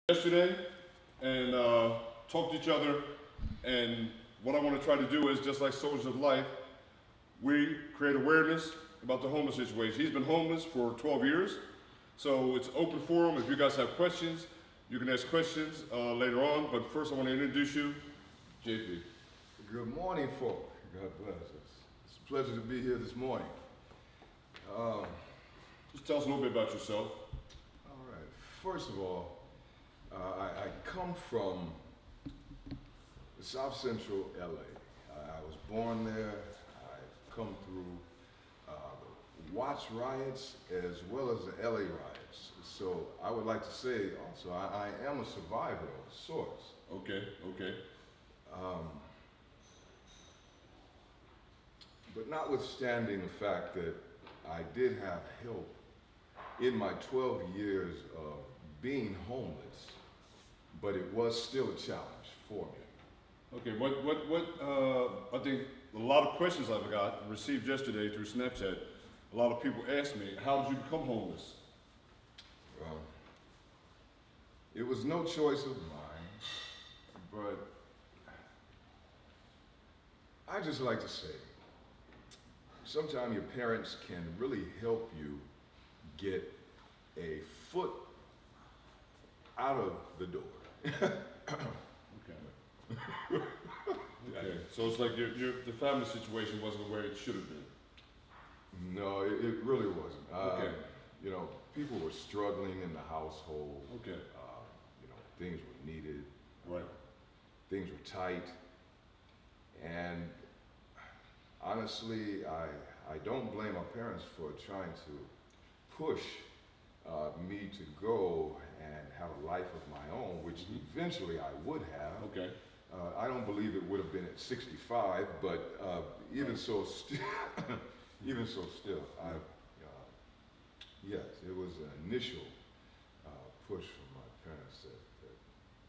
yesterday and talked to each other. And what I want to try to do is, just like Soldiers of Life, we create awareness about the homeless situation. He's been homeless for 12 years, so it's open forum. If you guys have questions, you can ask questions later on. But first, I want to introduce you, Djembé. Good morning, folk. God bless us. It's a pleasure to be here this morning. Just tell us a little bit about yourself. All right. First of all, I come from South Central LA. I was born there. I've come through the Watts riots as well as the LA riots. So I would like to say also I am a survivor of sorts. Okay. But notwithstanding the fact that I did have help in my 12 years of being homeless, but it was still a challenge for me. Okay, I think a lot of questions I've received yesterday through Snapchat. A lot of people asked me, how did you become homeless? It was no choice of mine, but I just like to say, sometimes your parents can really help you get a foot out of the door. Okay, so it's like the family situation wasn't where it should have been. No, it really wasn't. Okay. You know, people were struggling in the household. Okay. You know, things were needed. Right. Things were tight. And honestly, I don't blame my parents for trying to push me to go and have a life of my own, which eventually I would have. Okay. I don't believe it would have been at 65, but even so, still, yes, it was an initial push from my parents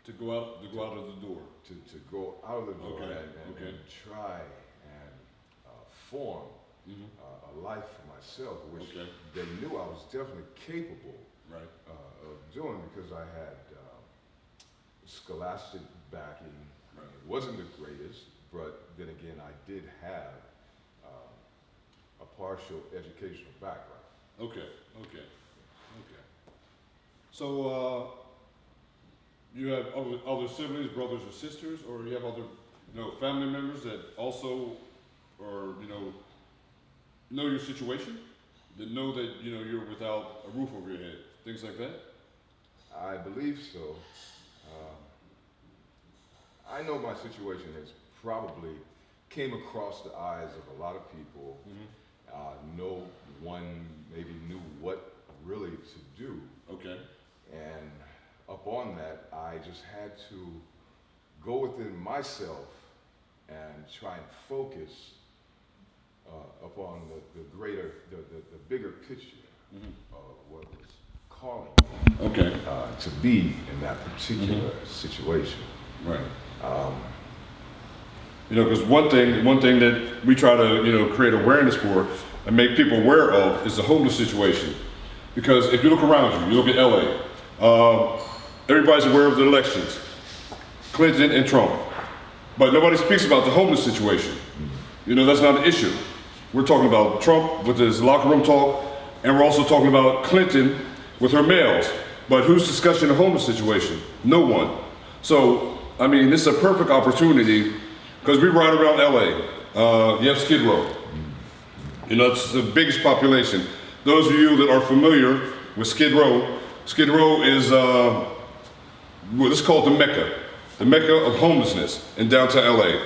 To go out of the door. to go out of the door Okay. and try and form a life for myself, which they knew I was definitely capable of doing because I had scholastic backing. Right. It wasn't the greatest, but then again, I did have a partial educational background. Okay. So you have other siblings, brothers or sisters, or you have other family members that also or know your situation, that know that you're without a roof over your head, things like that? I believe so. I know my situation has probably came across the eyes of a lot of people. No one maybe knew what really to do. Okay. And upon that, I just had to go within myself and try and focus upon the greater, the bigger picture of what was calling me to be in that particular situation. Right. Because one thing that we try to create awareness for and make people aware of is the homeless situation. Because if you look around you look at LA, everybody's aware of the elections, Clinton and Trump, but nobody speaks about the homeless situation. That's not an issue. We're talking about Trump with his locker room talk, and we're also talking about Clinton with her mails. But who's discussing the homeless situation? No one. So, this is a perfect opportunity because we ride around LA. You have Skid Row. It's the biggest population. Those of you that are familiar with Skid Row is what's called the Mecca of homelessness in downtown LA.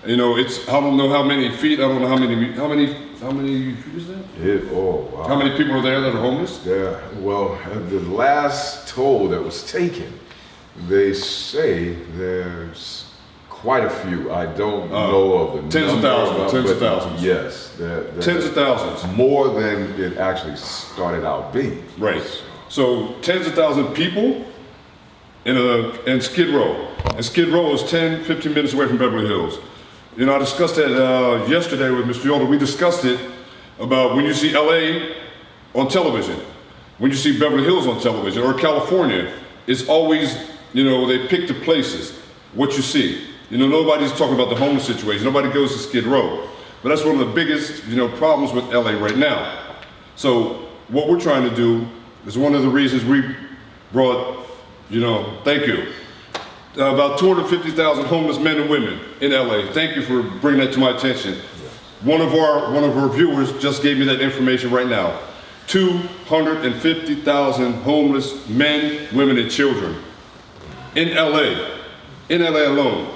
It's, I don't know how many feet, I don't know how many feet is that? Wow. How many people are there that are homeless? Yeah, well, the last toll that was taken, they say there's quite a few. I don't know of the tens of thousands. Yes. Tens of thousands. More than it actually started out being. Right. So tens of thousands people in Skid Row. And Skid Row is 10, 15 minutes away from Beverly Hills. I discussed that yesterday with Mr. Yoder. We discussed it about when you see LA on television, when you see Beverly Hills on television, or California, it's always, they pick the places, what you see. Nobody's talking about the homeless situation. Nobody goes to Skid Row. But that's one of the biggest, problems with LA right now. So what we're trying to do is one of the reasons we brought, thank you, about 250,000 homeless men and women in LA. Thank you for bringing that to my attention. One of our viewers just gave me that information right now. 250,000 homeless men, women, and children in LA alone.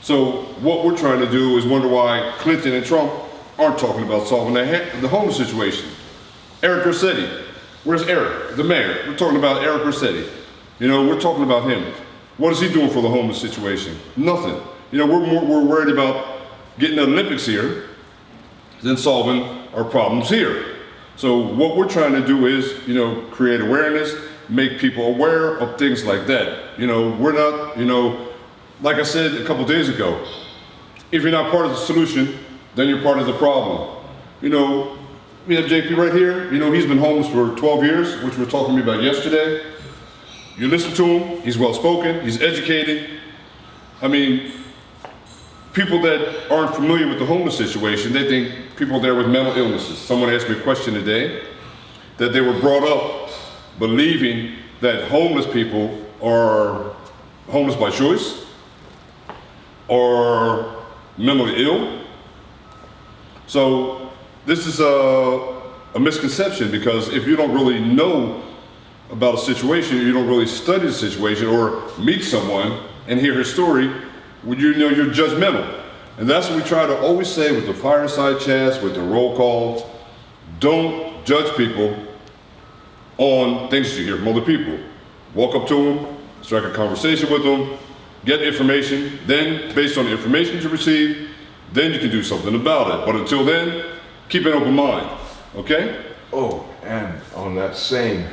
So what we're trying to do is wonder why Clinton and Trump aren't talking about solving the homeless situation. Eric Garcetti, where's Eric, the mayor? We're talking about Eric Garcetti. We're talking about him. What is he doing for the homeless situation? Nothing. We're worried about getting the Olympics here than solving our problems here. So what we're trying to do is, create awareness, make people aware of things like that. We're not, like I said a couple days ago, if you're not part of the solution, then you're part of the problem. We have JP right here. He's been homeless for 12 years, which we were talking about yesterday. You listen to him, he's well-spoken, he's educated. People that aren't familiar with the homeless situation, they think people there with mental illnesses. Someone asked me a question today, that they were brought up believing that homeless people are homeless by choice, or mentally ill. So this is a misconception, because if you don't really know about a situation, you don't really study the situation or meet someone and hear his story, you're judgmental. And that's what we try to always say with the fireside chats, with the roll calls. Don't judge people on things you hear from other people. Walk up to them, strike a conversation with them, get information, then based on the information you receive, then you can do something about it. But until then, keep an open mind, okay? Oh, and on that same,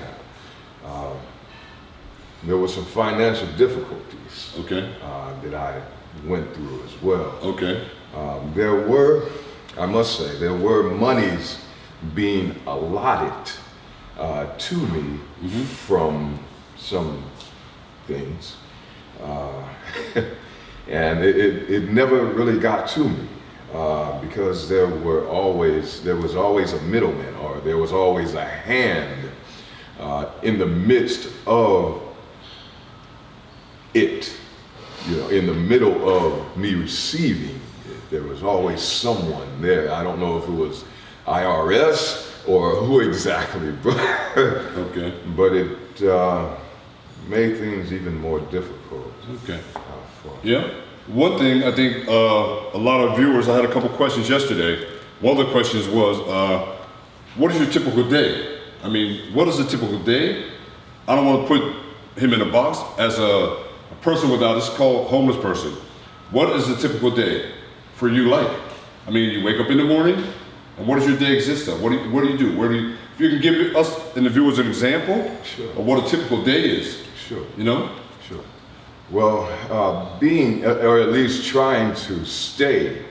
there were some financial difficulties, okay, that I went through as well. Okay. I must say, there were monies being allotted to me from some things, and it never really got to me, because there was always a middleman, or there was always a hand in the midst of it, in the middle of me receiving it. There was always someone there. I don't know if it was IRS or who exactly, but okay, but it made things even more difficult. Okay. Yeah. One thing I think a lot of viewers, I had a couple questions yesterday. One of the questions was, what is your typical day? What is a typical day? I don't want to put him in a box as a person without, it's called homeless person. What is a typical day for you like? You wake up in the morning, and what does your day consist of? What do you do? If you can give us and the viewers an example Sure. of what a typical day is. Sure. Sure. Well, being, or at least trying to stay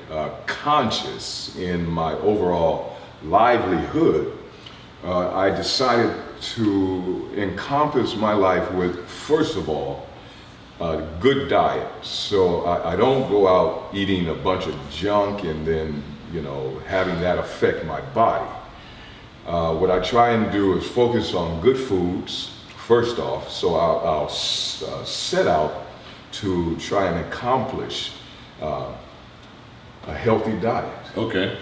conscious in my overall livelihood, I decided to encompass my life with, first of all, a good diet. So I don't go out eating a bunch of junk and then, having that affect my body. What I try and do is focus on good foods, first off. So I'll set out to try and accomplish a healthy diet. Okay.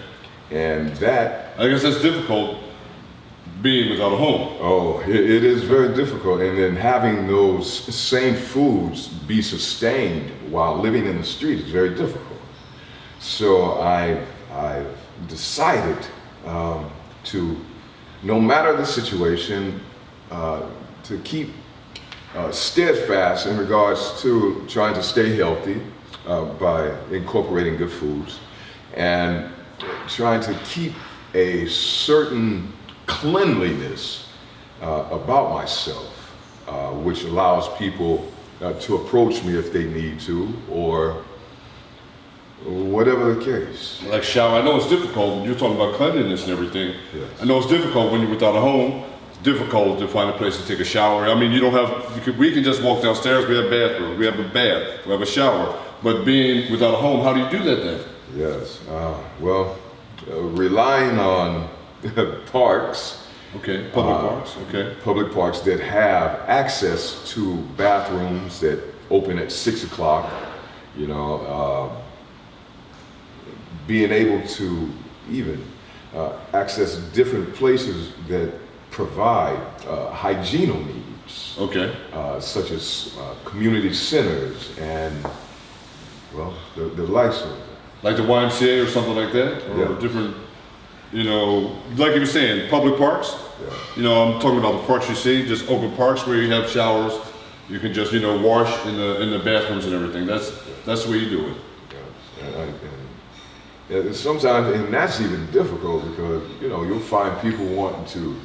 And that, I guess that's difficult, being without a home. oh, it is very difficult. And then having those same foods be sustained while living in the street is very difficult. So I've decided to, no matter the situation, to keep steadfast in regards to trying to stay healthy by incorporating good foods, and trying to keep a certain cleanliness about myself, which allows people to approach me if they need to, or whatever the case. Like shower, I know it's difficult. You're talking about cleanliness and everything. Yes. I know it's difficult when you're without a home, difficult to find a place to take a shower. I mean, you don't have, we can just walk downstairs, we have a bathroom, we have a bath, we have a shower. But being without a home, how do you do that then? Yes, well, relying on parks. Okay, public parks, okay. Public parks that have access to bathrooms that open at 6 o'clock, you know, being able to even access different places that provide hygienal needs. Okay. Such as community centers and, well, the likes of that. Like the YMCA or something like that? Or Yeah. different, you know, like you were saying, public parks? Yeah. You know, I'm talking about the parks you see, just open parks where you have showers. You can just, you know, wash in the bathrooms and everything. That's the way you do it. Yeah. And sometimes, and that's even difficult because, you know, you'll find people wanting to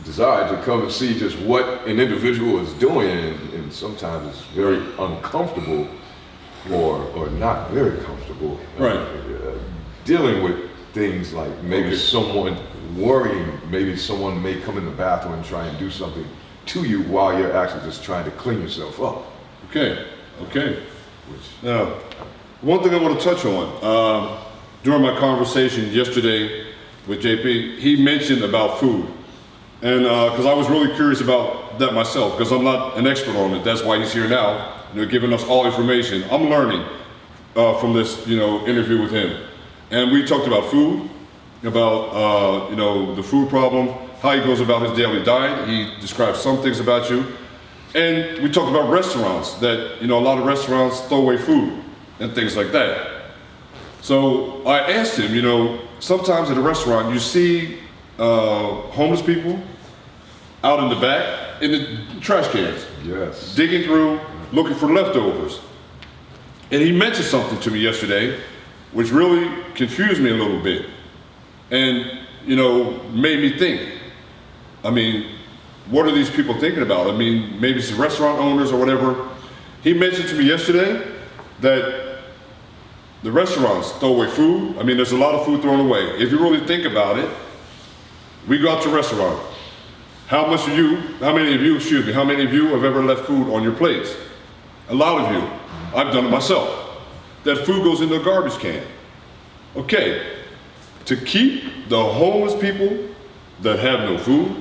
desire to come and see just what an individual is doing, and sometimes it's very uncomfortable or not very comfortable. Right. Dealing with things like maybe someone worrying, maybe someone may come in the bathroom and try and do something to you while you're actually just trying to clean yourself up. Okay, okay. Now, one thing I want to touch on, during my conversation yesterday with JP, he mentioned about food. And because I was really curious about that myself, because I'm not an expert on it. That's why he's here now, you know, giving us all information. I'm learning from this, you know, interview with him. And we talked about food, about, you know, the food problem, how he goes about his daily diet. He described some things about you. And we talked about restaurants, that, you know, a lot of restaurants throw away food and things like that. So I asked him, you know, sometimes at a restaurant you see homeless people out in the back in the trash cans. Yes. Digging through, looking for leftovers. And he mentioned something to me yesterday which really confused me a little bit and, you know, made me think. I mean, what are these people thinking about? I mean, maybe it's the restaurant owners or whatever. He mentioned to me yesterday that the restaurants throw away food. I mean, there's a lot of food thrown away. If you really think about it, we go out to a restaurant. How many of you have ever left food on your plates? A lot of you. I've done it myself. That food goes into a garbage can. Okay, to keep the homeless people that have no food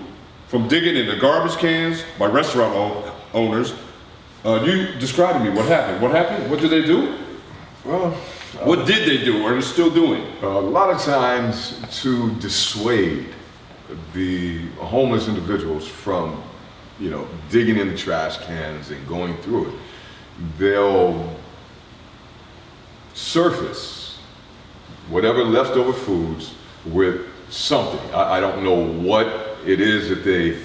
from digging in the garbage cans by restaurant owners, you described to me what happened. What happened? What did they do? Well, what did they do or are still doing? a lot of times to dissuade the homeless individuals from, you know, digging in the trash cans and going through it, they'll surface whatever leftover foods with something. I don't know what it is that they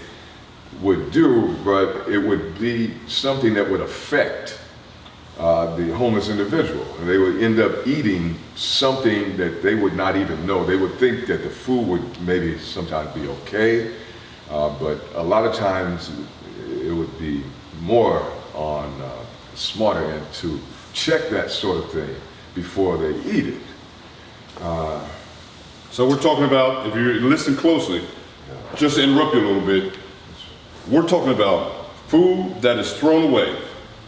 would do, but it would be something that would affect the homeless individual. And they would end up eating something that they would not even know. They would think that the food would maybe sometimes be okay, but a lot of times it would be more on the smarter end to check that sort of thing before they eat it. So we're talking about, if you listen closely, just to interrupt you a little bit, we're talking about food that is thrown away.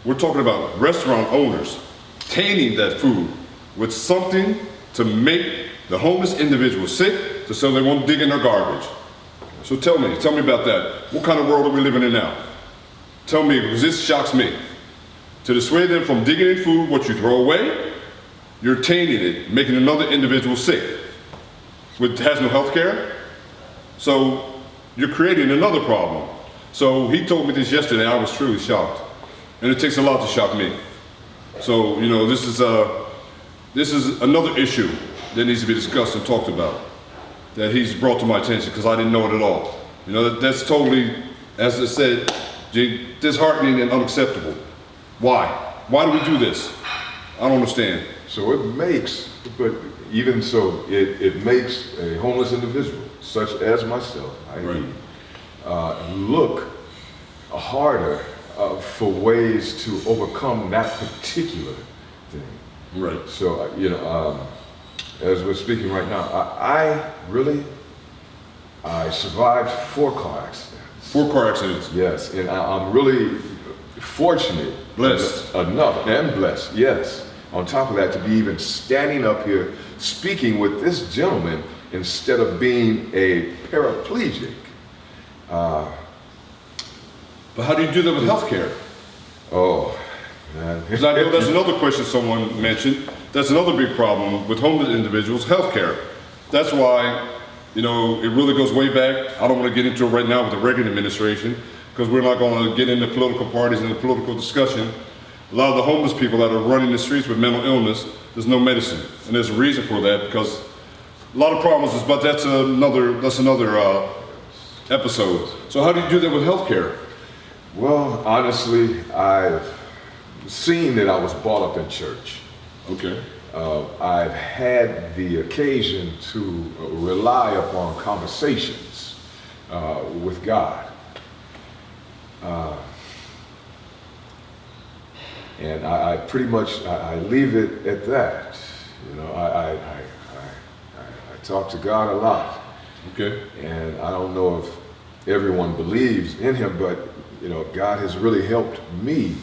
We're talking about restaurant owners tainting that food with something to make the homeless individual sick, so they won't dig in their garbage. So tell me about that. What kind of world are we living in now? Tell me, because this shocks me. To dissuade them from digging in food, what you throw away, you're tainting it, making another individual sick, which has no health care. So you're creating another problem. So he told me this yesterday, I was truly shocked. And it takes a lot to shock me. So, you know, this is another issue that needs to be discussed and talked about, that he's brought to my attention, because I didn't know it at all. You know, that's totally, as I said, disheartening and unacceptable. Why? Why do we do this? I don't understand. So it makes, but even so, it makes a homeless individual, such as myself, look harder for ways to overcome that particular thing. Right. So, you know, as we're speaking right now, I survived 4 car accidents. 4 car accidents. Yes, and I'm really fortunate, Blessed. enough, and blessed, yes. On top of that, to be even standing up here speaking with this gentleman instead of being a paraplegic. But how do you do that with healthcare? Oh, man. Because I know that's another question someone mentioned. That's another big problem with homeless individuals, healthcare. That's why, you know, it really goes way back. I don't want to get into it right now with the Reagan administration, because we're not going to get into political parties and the political discussion. A lot of the homeless people that are running the streets with mental illness, there's no medicine. And there's a reason for that, because a lot of problems is, but that's another episode. So how do you do that with healthcare? Well, honestly, I've seen that I was brought up in church. Okay. I've had the occasion to rely upon conversations with God. And I pretty much, I leave it at that. You know, I talk to God a lot. Okay. And I don't know if everyone believes in him, but you know, God has really helped me,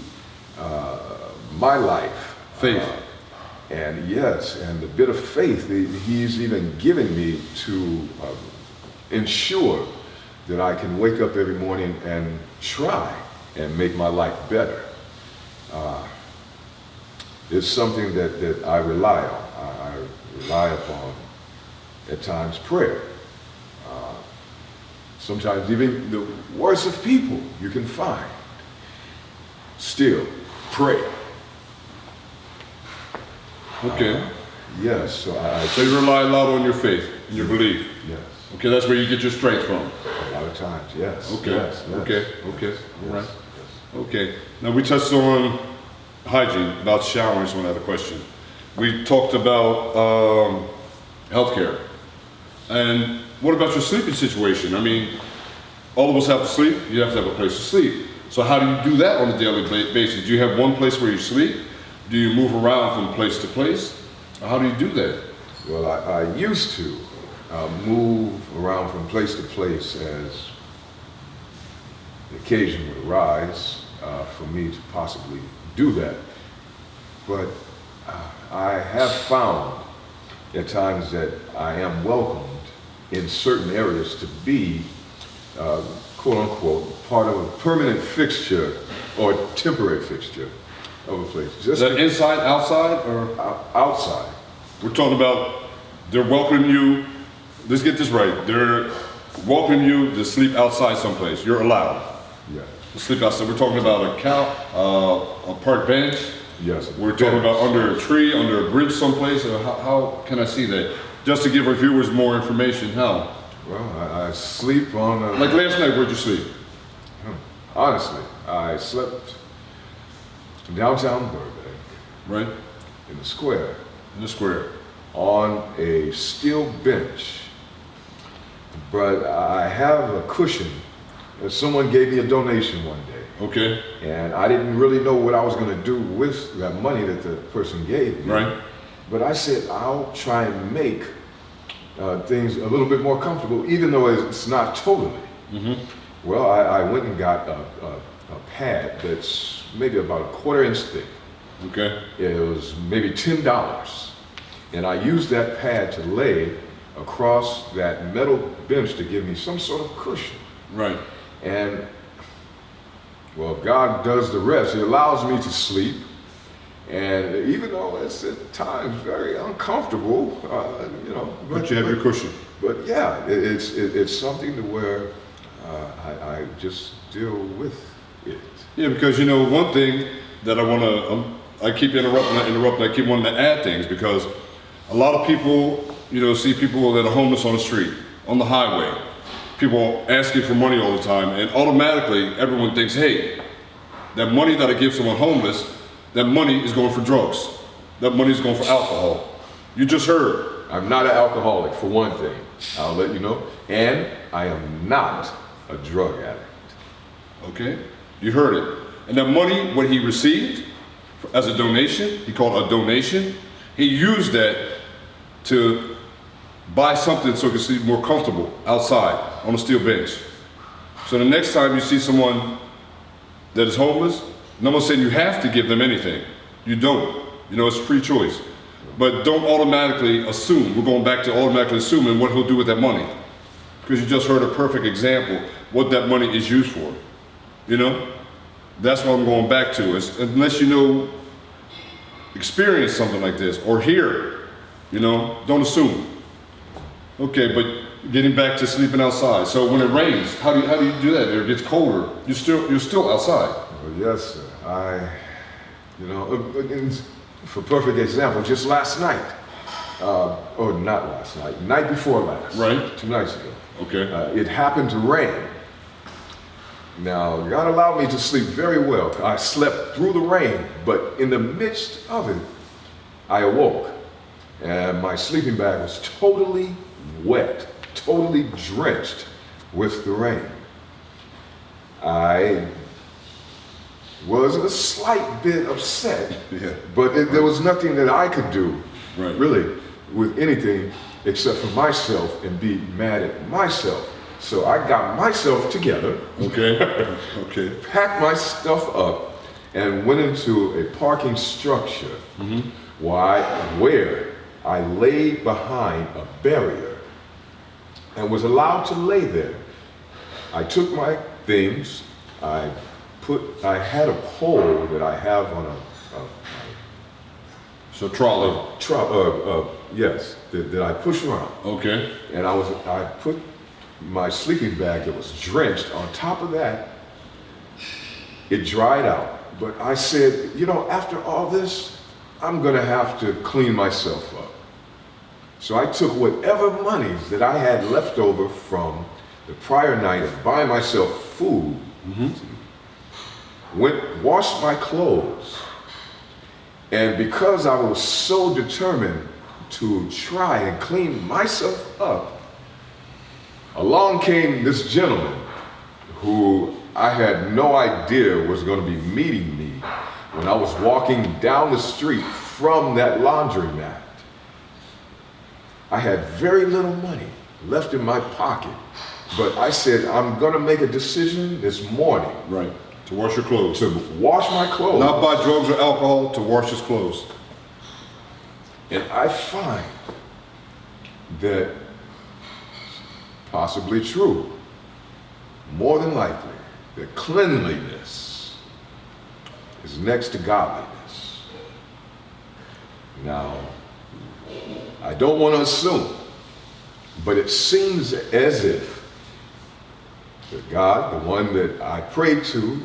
my life. Faith. And yes, and the bit of faith he's even given me to ensure that I can wake up every morning and try and make my life better. It's something that I rely on. I rely upon, at times, prayer. Sometimes even the worst of people you can find. Still, pray. Okay. Yes, so So you rely a lot on your faith and your belief. yes, Okay, that's where you get your strength from. a lot of times, yes. Okay. Yes, yes, Okay. yes, Okay. yes, All right. yes. Okay. Now we touched on hygiene, about showering. So another question. We talked about healthcare, and what about your sleeping situation? I mean, all of us have to sleep. You have to have a place to sleep. So how do you do that on a daily basis? Do you have one place where you sleep? Do you move around from place to place? How do you do that? Well, I used to move around from place to place as the occasion would arise for me to possibly do that. But I have found at times that I am welcomed in certain areas to be, quote unquote, part of a permanent fixture or temporary fixture of a place. Is that inside, outside, or? Outside. We're talking about they're welcoming you. Let's get this right. They're welcoming you to sleep outside someplace. You're allowed Yeah. to sleep outside. We're talking about a couch, a park bench. Yes. We're talking about under a tree, under a bridge someplace. How can I see that? Just to give our viewers more information. How? Well, I sleep on a... Like last night, where'd you sleep? Honestly, I slept in downtown Burbank, Right in the square, in the square. on a steel bench. But I have a cushion that someone gave me a donation one day. Okay. And I didn't really know what I was going to do with that money that the person gave me. Right. But I said, I'll try and make things a little bit more comfortable, even though it's not totally. Mm-hmm. Well, I went and got a pad that's maybe about a quarter-inch thick. Okay. It was maybe $10. And I used that pad to lay across that metal bench to give me some sort of cushion. Right. And, well, God does the rest. He allows me to sleep. And even though it's at times very uncomfortable, you know. But you have your cushion. But yeah, it's something to where I just deal with it. Yeah, because you know one thing that I want to, I keep interrupting, I keep wanting to add things because a lot of people, you know, see people that are homeless on the street, on the highway. People asking for money all the time, and automatically everyone thinks, hey, that money that I give someone homeless, that money is going for drugs. That money is going for alcohol. You just heard. I'm not an alcoholic, for one thing. I'll let you know. And I am not a drug addict. Okay? You heard it. And that money, what he received as a donation, he called a donation, he used that to buy something so he could sleep more comfortable outside on a steel bench. So So the next time you see someone that is homeless, and I'm not saying you have to give them anything. You don't. You know, it's free choice. But don't automatically assume. We're going back to automatically assuming what he'll do with that money. Because you just heard a perfect example what that money is used for. You know? That's what I'm going back to. It's, unless you know, experience something like this or hear, you know, don't assume. Okay, but getting back to sleeping outside. So when it rains, how do you do that? Or it gets colder. You're still outside. Well, yes, sir. You know, for perfect example, just last night, or not last night, night before last, right? 2 nights ago. Okay. It happened to rain. Now, God allowed me to sleep very well. I slept through the rain, but in the midst of it, I awoke, and my sleeping bag was totally wet, totally drenched with the rain. I was a slight bit upset, but there was nothing that I could do, really, with anything except for myself and be mad at myself. So I got myself together, packed my stuff up, and went into a parking structure where I laid behind a barrier and was allowed to lay there. I took my things, I had a pole that I have on so trolley. Yes, that I push around. Okay. And I put my sleeping bag that was drenched on top of that. It dried out, but I said, you know, after all this, I'm gonna have to clean myself up. So I took whatever monies that I had left over from the prior night of buying myself food, washed my clothes, and because I was so determined to try and clean myself up, along came this gentleman who I had no idea was going to be meeting me when I was walking down the street from that laundromat. I had very little money left in my pocket, but I said, I'm going to make a decision this morning. Right. To wash your clothes. To wash my clothes. Not buy drugs or alcohol, to wash his clothes. And I find that possibly true, more than likely, that cleanliness is next to godliness. Now, I don't want to assume, but it seems as if that God, the one that I prayed to,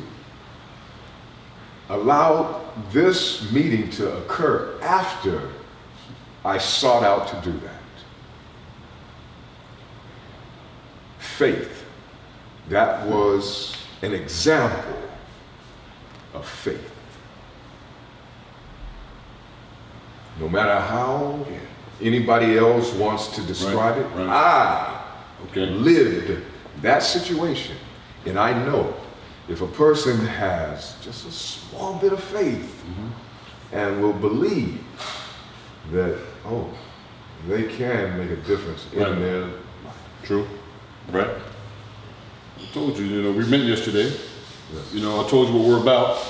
allowed this meeting to occur after I sought out to do that. Faith. That was an example of faith. No matter how anybody else wants to describe it, I lived that situation. And I know if a person has just a small bit of faith and will believe that, oh, they can make a difference in their life. True. Right. I told you, you know, we met yesterday. Yes. You know, I told you what we're about.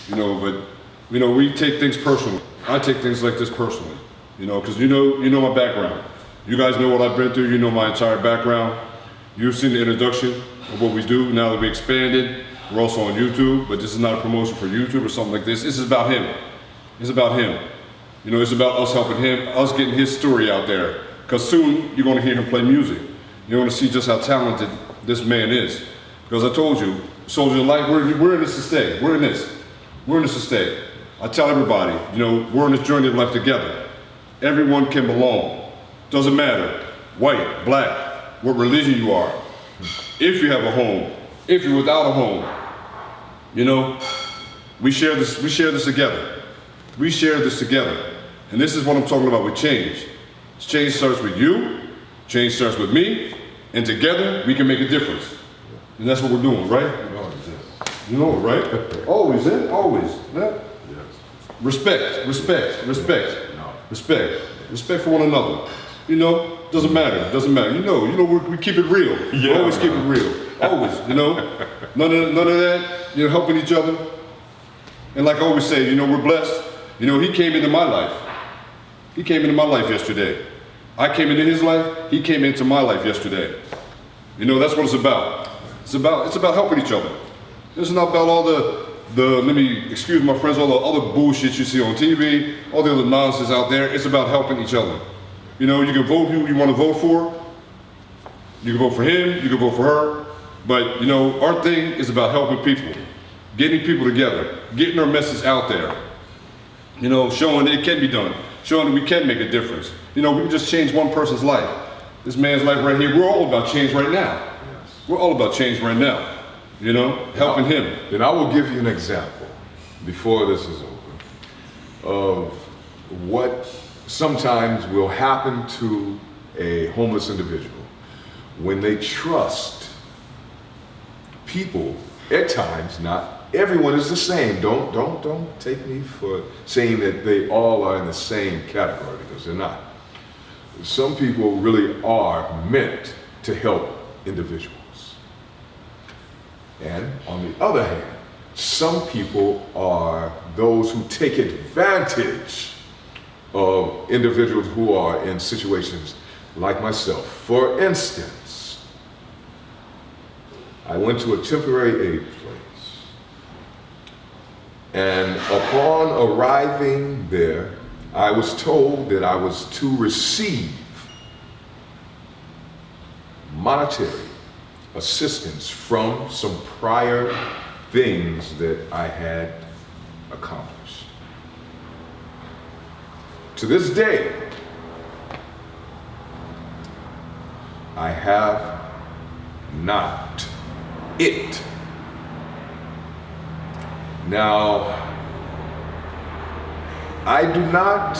You know, but you know, we take things personally. I take things like this personally. You know, because you know my background. You guys know what I've been through. You know my entire background. You've seen the introduction of what we do. Now that we expanded, we're also on YouTube. But this is not a promotion for YouTube or something like this. This is about him. It's about him. You know, it's about us helping him, us getting his story out there. Because soon you're going to hear him play music. You're going to see just how talented this man is. Because I told you, Soldier of Light, we're in this to stay. We're in this. We're in this to stay. I tell everybody, you know, we're on this journey of life together. Everyone can belong. Doesn't matter, white, black, what religion you are. If you have a home, if you're without a home, you know, we share this together. We share this together. And this is what I'm talking about with change. Change starts with you, change starts with me, and together we can make a difference. And that's what we're doing, right? You know it, right? Always, always. Yeah? Yes. Respect, respect, respect, respect, respect for one another. You know, doesn't matter, doesn't matter. You know, we keep it real. We always keep it real. always, you know. None of that, you know, helping each other. And like I always say, you know, we're blessed. You know, he came into my life. He came into my life yesterday. I came into his life, he came into my life yesterday. You know, that's what it's about. It's about helping each other. It's not about all the let me excuse my friends, all the other bullshit you see on TV, all the other nonsense out there. It's about helping each other. You know, you can vote who you want to vote for. You can vote for him, you can vote for her. But, you know, our thing is about helping people, getting people together, getting our message out there. You know, showing that it can be done, showing that we can make a difference. You know, we can just change one person's life. This man's life right here, we're all about change right now. Yes. We're all about change right now. You know, helping him. Then I will give you an example, before this is over, of what sometimes will happen to a homeless individual when they trust people. At times, not everyone is the same. Don't take me for saying that they all are in the same category, because they're not. Some people really are meant to help individuals. And on the other hand, some people are those who take advantage of individuals who are in situations like myself. For instance, I went to a temporary aid place, and upon arriving there, I was told that I was to receive monetary assistance from some prior things that I had accomplished. To this day, I have not it. Now, I do not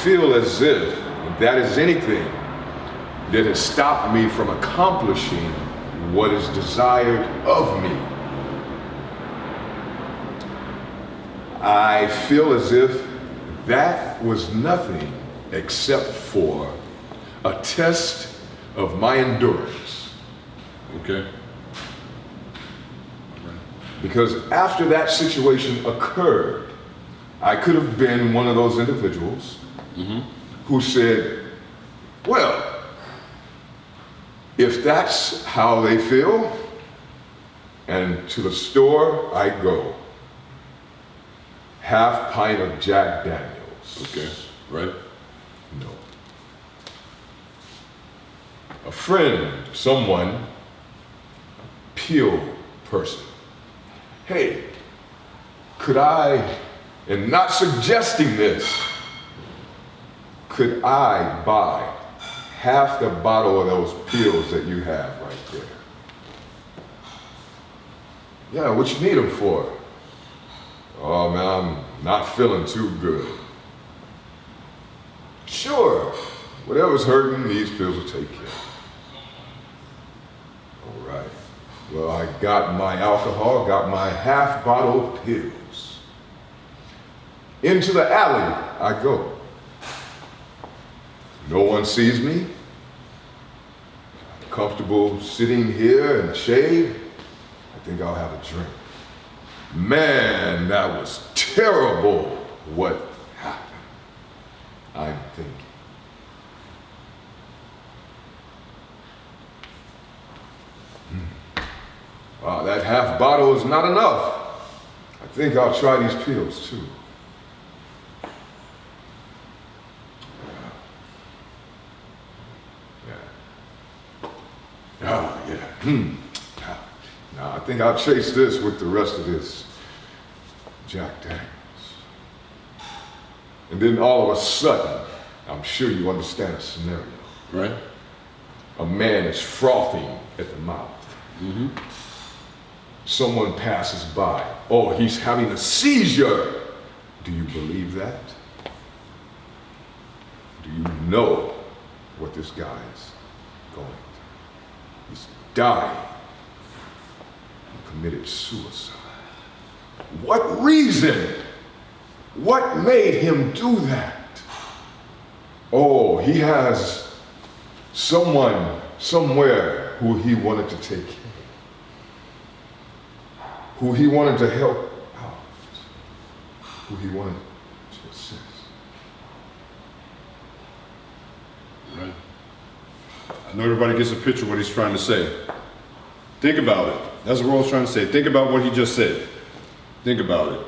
feel as if that is anything that has stopped me from accomplishing what is desired of me. I feel as if that was nothing except for a test of my endurance. Okay. Because after that situation occurred, I could have been one of those individuals who said, well, if that's how they feel, and to the store I go, half pint of Jack Daniels. Okay, right? No. A friend, someone, peel person. Hey, could I, and not suggesting this, could I buy half the bottle of those pills that you have right there? Yeah, what you need them for? Oh man, I'm not feeling too good. Sure, whatever's hurting, these pills will take care. All right. Well, I got my alcohol, got my half bottle of pills. Into the alley I go. No one sees me. I'm comfortable sitting here in the shade. I think I'll have a drink. Man, that was terrible what happened. I'm thinking. Wow, that half bottle is not enough. I think I'll try these pills too. Oh, yeah. Now, I think I'll chase this with the rest of this Jack Daniels. And then all of a sudden, I'm sure you understand the scenario. Right? A man is frothing at the mouth. Someone passes by. Oh, he's having a seizure. Do you believe that? Do you know what this guy is going through? He's dying. He committed suicide. What reason? What made him do that? Oh, he has someone somewhere who he wanted to take care of. who he wanted to help out, who he wanted to assist. Right. I know everybody gets a picture of what he's trying to say. Think about it. That's what Royal's trying to say. Think about what he just said. Think about it.